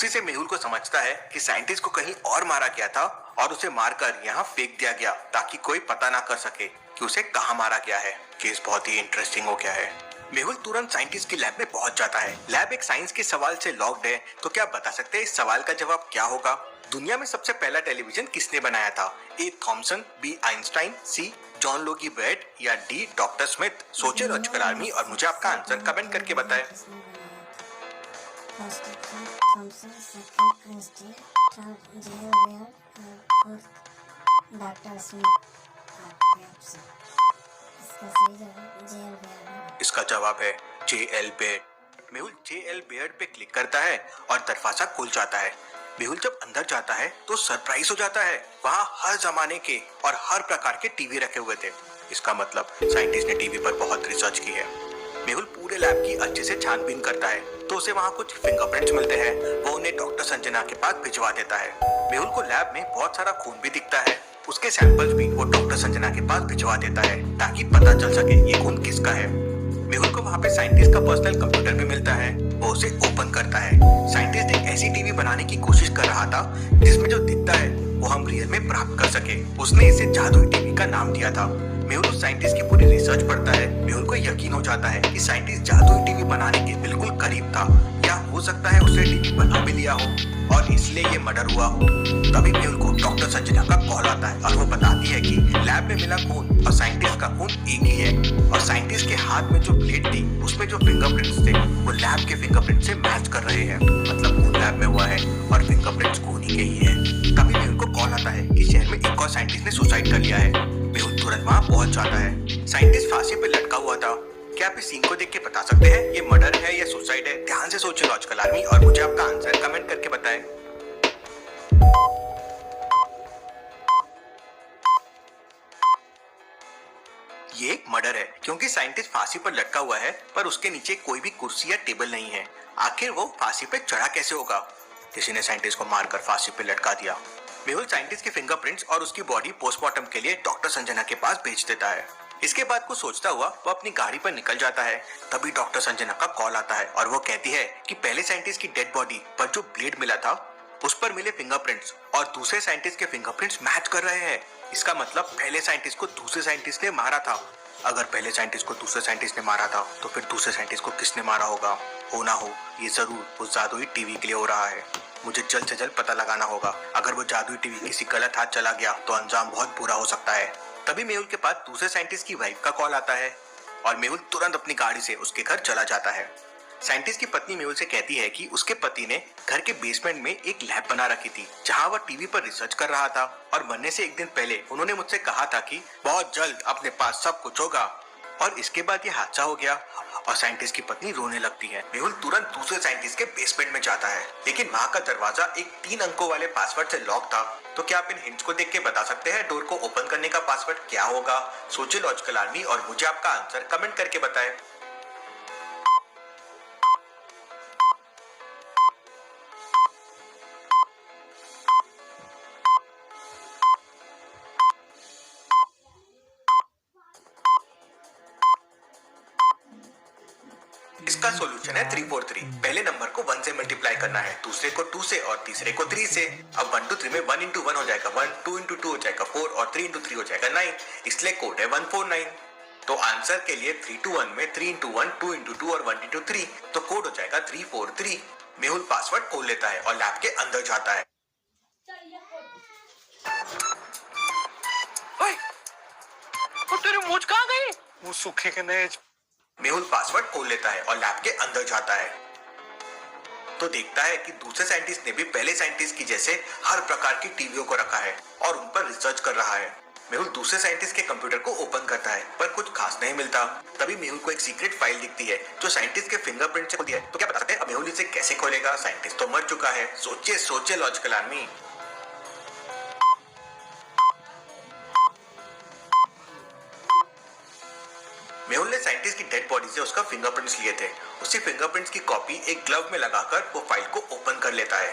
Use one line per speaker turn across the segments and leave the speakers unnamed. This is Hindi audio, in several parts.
उसी से मेहुल को समझता है कि साइंटिस्ट को कहीं और मारा गया था और उसे मारकर यहाँ फेंक दिया गया ताकि कोई पता ना कर सके कि उसे कहाँ मारा गया है। केस बहुत ही इंटरेस्टिंग हो गया है। मेहुल तुरंत साइंटिस्ट की लैब में पहुंच जाता है। लैब एक साइंस के सवाल से लॉक्ड है, तो क्या बता सकते हैं इस सवाल का जवाब क्या होगा? दुनिया में सबसे पहला टेलीविजन किसने बनाया था? A Thomson, B Einstein, C John Logie Baird या डी डॉक्टर स्मिथ? सोचे लॉजिकल आर्मी और मुझे आपका आंसर कमेंट करके बताएं।
First Thomson, second Einstein, third J L. Baird और फोर्थ डॉक्टर स्मिथ। इसका सही जवाब जे.एल. बेयर है।
इसका जवाब है J L. Baird. Mehul J L. Baird पे क्लिक करता है और दरवाजा खुल जाता है। मेहुल जब अंदर जाता है तो सरप्राइज हो जाता है। वहाँ हर जमाने के और हर प्रकार के टीवी रखे हुए थे। इसका मतलब साइंटिस्ट ने टीवी पर बहुत रिसर्च की है। मेहुल पूरे लैब की अच्छे से छानबीन करता है तो उसे वहाँ कुछ फिंगरप्रिंट्स मिलते हैं। वो उन्हें डॉक्टर संजना के पास भिजवा देता है। मेहुल को लैब में बहुत सारा खून भी दिखता है। उसके सैंपल्स भी वो डॉक्टर संजना के पास भिजवा देता है ताकि पता चल सके ये खून किसका है। मेहुल को वहाँ पे साइंटिस्ट का पर्सनल कंप्यूटर भी मिलता है। वो उसे ओपन करता है। साइंटिस्ट एक ऐसी टीवी बनाने की कोशिश कर रहा था जिसमें जो दिखता है वो हम रियल में प्राप्त कर सके। उसने इसे जादुई टीवी का नाम दिया था। मेहुल उस साइंटिस्ट की पूरी रिसर्च पढ़ता है। मेहुल को यकीन हो जाता है कि साइंटिस्ट जादुई टीवी बनाने के बिल्कुल करीब था, या हो सकता है उसे टीवी बना भी लिया हो और इसलिए ये मर्डर हुआ हो। तभी मेहुल को डॉक्टर संजना का कॉल आता है और वो बताती है कि लैब में मिला खून और साइंटिस्ट का खून एक ही है और साइंटिस्ट के हाथ में जो प्लेट थी उसमें जो फिंगरप्रिंट्स थे वो लैब के फिंगरप्रिंट से मैच कर रहे हैं। मतलब खून लैब में हुआ है और फिंगरप्रिंट्स खून ही के ही है। तभी मेहुल को कॉल आता है कि शहर में एक और साइंटिस्ट ने सुसाइड कर लिया है। मेहुल तुरंत वहाँ पहुंच जाता है। साइंटिस्ट फांसी पे लटका हुआ था। क्या आप इस सीन को देख के बता सकते हैं ये मर्डर है या सुसाइड है? ध्यान से सोचिए लॉजिकल आर्मी और मुझे आपका आंसर कमेंट करके बताएं। ये एक मर्डर है क्योंकि साइंटिस्ट फांसी पर लटका हुआ है पर उसके नीचे कोई भी कुर्सी या टेबल नहीं है। आखिर वो फांसी पे चढ़ा कैसे होगा? किसी ने साइंटिस्ट को मारकर फांसी पे लटका दिया। मेहुल साइंटिस्ट के फिंगरप्रिंट्स और उसकी बॉडी पोस्टमार्टम के लिए डॉक्टर संजना के पास भेज देता है। इसके बाद कुछ सोचता हुआ वो अपनी गाड़ी पर निकल जाता है। तभी डॉक्टर संजना का कॉल आता है और वो कहती है कि पहले साइंटिस्ट की डेड बॉडी पर जो ब्लेड मिला था उस पर मिले फिंगरप्रिंट्स और दूसरे साइंटिस्ट के फिंगरप्रिंट्स मैच कर रहे हैं। इसका मतलब पहले साइंटिस्ट को दूसरे साइंटिस्ट ने मारा था। अगर पहले साइंटिस्ट को दूसरे साइंटिस्ट ने मारा था तो फिर दूसरे साइंटिस्ट को किसने मारा होगा? हो ना हो ये जरूर उस जादुई टीवी के लिए हो रहा है। मुझे जल्द से जल्द पता लगाना होगा। अगर वो जादुई टीवी किसी गलत हाथ चला गया तो अंजाम बहुत बुरा हो सकता है। तभी मेहुल के पास दूसरे साइंटिस्ट की वाइफ का कॉल आता है और मेहुल तुरंत अपनी गाड़ी से उसके घर चला जाता है। साइंटिस्ट की पत्नी मेहुल से कहती है कि उसके पति ने घर के बेसमेंट में एक लैब बना रखी थी जहां वह टीवी पर रिसर्च कर रहा था और मरने से एक दिन पहले उन्होंने मुझसे कहा था कि बहुत जल्द अपने पास सब कुछ होगा। और इसके बाद ये हादसा हो गया और साइंटिस्ट की पत्नी रोने लगती है। मेहुल तुरंत दूसरे साइंटिस्ट के बेसमेंट में जाता है लेकिन वहाँ का दरवाजा एक 3 अंकों वाले पासवर्ड से लॉक था। तो क्या आप इन हिंट्स को देख के बता सकते हैं डोर को ओपन करने का पासवर्ड क्या होगा? सोचिए लॉजिकल आर्मी और मुझे आपका आंसर कमेंट करके बताएं। इसका सॉल्यूशन है 343। पहले नंबर को 1 से मल्टीप्लाई करना है, दूसरे को 2 से और तीसरे को 3 से। अब 1 to 3 में 1 into 1 हो जाएगा 1, 2 into 2 हो जाएगा 4 और 3 into 3 हो जाएगा 9। इसलिए कोड है 149। तो आंसर के लिए 3 to 1 में 3 into 1, 2 into 2 और 1 into 3, तो कोड हो जाएगा 343। मेहुल पासवर्ड खोल लेता है और लैब के अंदर जाता है।
वो तेरी मूंछ कहाँ गई?
वो सूखे के नए।
मेहुल पासवर्ड खोल लेता है और लैब के अंदर जाता है तो देखता है कि दूसरे साइंटिस्ट ने भी पहले साइंटिस्ट की जैसे हर प्रकार की टीवियों को रखा है और उन पर रिसर्च कर रहा है। मेहुल दूसरे साइंटिस्ट के कंप्यूटर को ओपन करता है पर कुछ खास नहीं मिलता। तभी मेहुल को एक सीक्रेट फाइल दिखती है जो साइंटिस्ट के फिंगरप्रिंट से खुली है। तो क्या बता सकते हैं अब मेहुल इसे कैसे खोलेगा? साइंटिस्ट तो मर चुका है। सोचिए सोचिए लॉजिकल आर्मी। मेहुल ने साइंटिस्ट की डेड बॉडी से उसका फिंगरप्रिंट्स लिए थे। उसी फिंगरप्रिंट्स की कॉपी एक ग्लव में लगाकर वो फाइल को ओपन कर लेता है।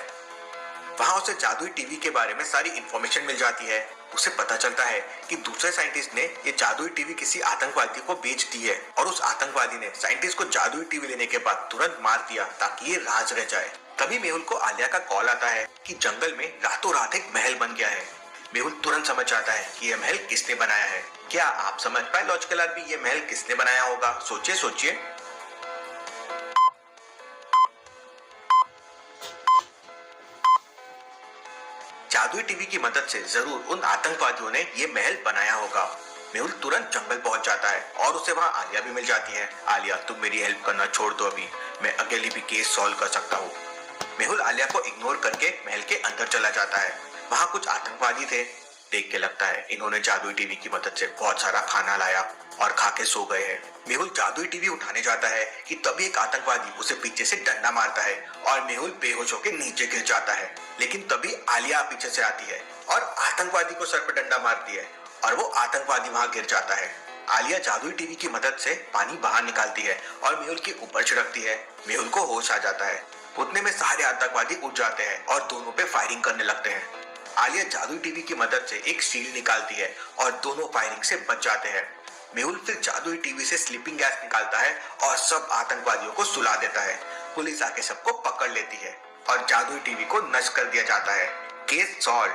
वहां उसे जादुई टीवी के बारे में सारी इंफॉर्मेशन मिल जाती है। उसे पता चलता है कि दूसरे साइंटिस्ट ने ये जादुई टीवी किसी आतंकवादी को बेच दी है और उस आतंकवादी ने साइंटिस्ट को जादुई टीवी लेने के बाद तुरंत मार दिया ताकि ये राज रह जाए। तभी मेहुल को आलिया का कॉल आता है कि जंगल में रातों रात एक महल बन गया है। मेहुल तुरंत समझ जाता है कि यह महल किसने बनाया है। क्या आप समझ पाए लॉजिकल आदमी ये महल किसने बनाया होगा? सोचिए सोचिए। जादुई टीवी की मदद से जरूर उन आतंकवादियों ने ये महल बनाया होगा। मेहुल तुरंत जंगल पहुंच जाता है और उसे वहां आलिया भी मिल जाती है। आलिया, तुम मेरी हेल्प करना छोड़ दो, अभी मैं अकेली भी केस सॉल्व कर सकता हूँ। मेहुल आलिया को इग्नोर करके महल के अंदर चला जाता है। वहां कुछ आतंकवादी थे। देख के लगता है इन्होंने जादुई टीवी की मदद से बहुत सारा खाना लाया और खा के सो गए हैं। मेहुल जादुई टीवी उठाने जाता है कि तभी एक आतंकवादी उसे पीछे से डंडा मारता है और मेहुल बेहोश होकर नीचे गिर जाता है। लेकिन तभी आलिया पीछे से आती है और आतंकवादी को सर पर डंडा मारती है और वो आतंकवादी वहां गिर जाता है। आलिया जादुई टीवी की मदद से पानी बाहर निकालती है और मेहुल के ऊपर छिड़कती है। मेहुल को होश आ जाता है। उतने में सारे आतंकवादी उठ जाते हैं और दोनों पे फायरिंग करने लगते हैं। आलिया जादुई टीवी की मदद से एक शील्ड निकालती है और दोनों फायरिंग से बच जाते हैं। मेहुल फिर जादुई टीवी से स्लीपिंग गैस निकालता है और सब आतंकवादियों को सुला देता है। पुलिस आके सबको पकड़ लेती है और जादुई टीवी को नष्ट कर दिया जाता है। Case solve.